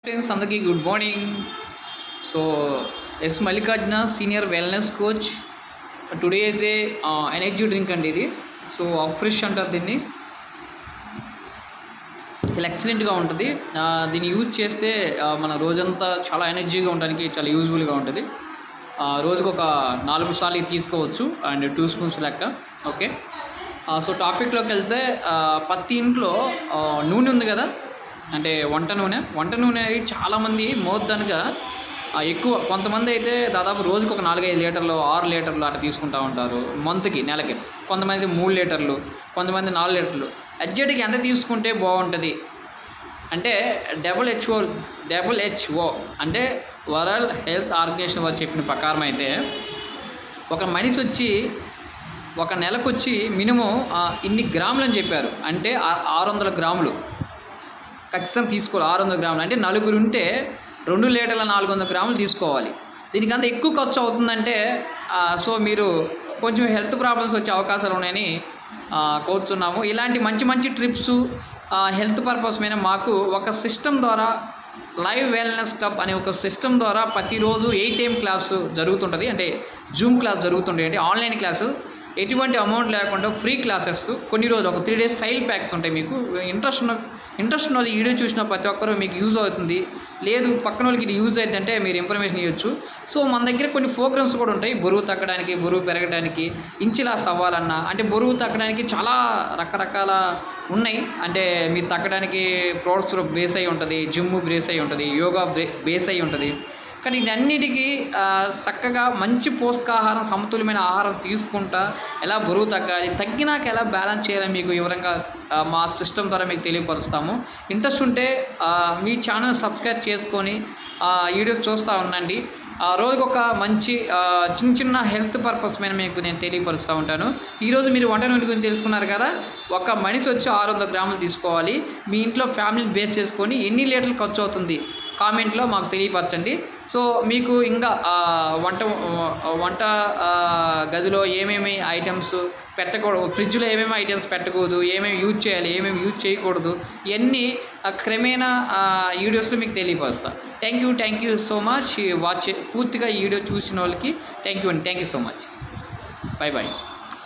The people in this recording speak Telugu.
ఫ్రెండ్స్ అందరికీ good morning. So S Mallikarjuna senior wellness coach. Today అయితే ఎనర్జీ డ్రింక్ అండి ఇది. సో ఫ్రెష్ అంటారు దీన్ని. చాలా ఎక్సలెంట్గా ఉంటుంది. దీన్ని యూజ్ చేస్తే మన రోజంతా చాలా ఎనర్జీగా ఉండడానికి చాలా యూజ్ఫుల్గా ఉంటుంది. రోజుకు ఒక 4 సార్లు తీసుకోవచ్చు అండ్ 2 స్పూన్స్ లెక్క. ఓకే, సో టాపిక్లోకి వెళ్తే ప్రతి ఇంట్లో నూనె ఉంది కదా, అంటే వంట నూనె అనేది చాలామంది మోద్దనుగా ఎక్కువ. కొంతమంది అయితే దాదాపు రోజుకు ఒక 4-5 లీటర్లు 6 లీటర్లు అట్లా తీసుకుంటూ ఉంటారు మంత్కి, నెలకి. కొంతమంది 3 లీటర్లు, కొంతమంది 4 లీటర్లు. అర్జెంట్కి ఎంత తీసుకుంటే బాగుంటుంది అంటే WHO అంటే వరల్డ్ హెల్త్ ఆర్గనైజేషన్ వారు చెప్పిన ప్రకారం అయితే ఒక మనిషి వచ్చి ఒక నెలకు వచ్చి మినిమం ఇన్ని గ్రాములు అని చెప్పారు. అంటే 600 గ్రాములు ఖచ్చితంగా తీసుకోవాలి. 600 గ్రాములు అంటే నలుగురు ఉంటే 2 లీటర్ల 400 గ్రాములు తీసుకోవాలి. దీనికంత ఎక్కువ ఖర్చు అవుతుందంటే సో మీరు కొంచెం హెల్త్ ప్రాబ్లమ్స్ వచ్చే అవకాశాలు ఉన్నాయని కోరుతున్నాము. ఇలాంటి మంచి మంచి ట్రిప్స్ హెల్త్ పర్పస్ మీద మాకు ఒక సిస్టమ్ ద్వారా లైవ్ వెల్నెస్ క్లబ్ అనే ఒక సిస్టమ్ ద్వారా ప్రతిరోజు 8 AM క్లాసు జరుగుతుంటుంది. అంటే జూమ్ క్లాస్ జరుగుతుంటాయి. అంటే ఆన్లైన్ క్లాసు, ఎటువంటి అమౌంట్ లేకుండా ఫ్రీ క్లాసెస్. కొన్ని రోజులు ఒక 3 డేస్ ట్రయల్ ప్యాక్స్ ఉంటాయి. మీకు ఇంట్రెస్ట్ ఉన్న వాళ్ళు వీడియో చూసిన ప్రతి ఒక్కరూ మీకు యూజ్ అవుతుంది. లేదు పక్కన వాళ్ళకి ఇది యూజ్ అవుతుందంటే మీరు ఇన్ఫర్మేషన్ ఇవ్వచ్చు. సో మన దగ్గర కొన్ని ప్రోగ్రామ్స్ కూడా ఉంటాయి. బరువు తగ్గడానికి, బరువు పెరగడానికి, ఇంచిలాస్ అవ్వాలన్నా, అంటే బరువు తగ్గడానికి చాలా రకరకాల ఉన్నాయి. అంటే మీరు తగ్గడానికి ప్రోడక్ట్స్ బేస్ అయి ఉంటుంది, జిమ్ బేస్ అయి ఉంటుంది, యోగా బేస్ అయి ఉంటుంది. కానీ ఇదన్నిటికీ చక్కగా మంచి పౌష్టికాహారం, సమతుల్యమైన ఆహారం తీసుకుంటా ఎలా బరువు తగ్గాలి, తగ్గినాక ఎలా బ్యాలెన్స్ చేయాలని మీకు వివరంగా మా సిస్టమ్ ద్వారా మీకు తెలియపరుస్తాము. ఇంట్రెస్ట్ ఉంటే మీ ఛానల్ సబ్స్క్రైబ్ చేసుకొని వీడియోస్ చూస్తూ ఉండండి. రోజుకు ఒక మంచి చిన్న హెల్త్ పర్పస్ మీద మీకు నేను తెలియపరుస్తూ ఉంటాను. ఈరోజు మీరు వంట నూనె గురించి తెలుసుకున్నారు కదా. ఒక మనిషి వచ్చి 600 గ్రాములు తీసుకోవాలి. మీ ఇంట్లో ఫ్యామిలీని బేస్ చేసుకొని ఎన్ని లీటర్లు ఖర్చు అవుతుంది కామెంట్లో మాకు తెలియపరచండి. సో మీకు ఇంకా వంట గదిలో ఏమేమి ఐటమ్స్ పెట్టకూడదు, ఫ్రిడ్జ్లో ఏమేమి ఐటమ్స్ పెట్టకూడదు, ఏమేమి యూజ్ చేయాలి, ఏమేమి యూజ్ చేయకూడదు, ఇవన్నీ క్రమేణా వీడియోస్లో మీకు తెలియపరుస్తాను. Thank you so much. పూర్తిగా ఈ వీడియో చూసిన వాళ్ళకి thank you so much. By.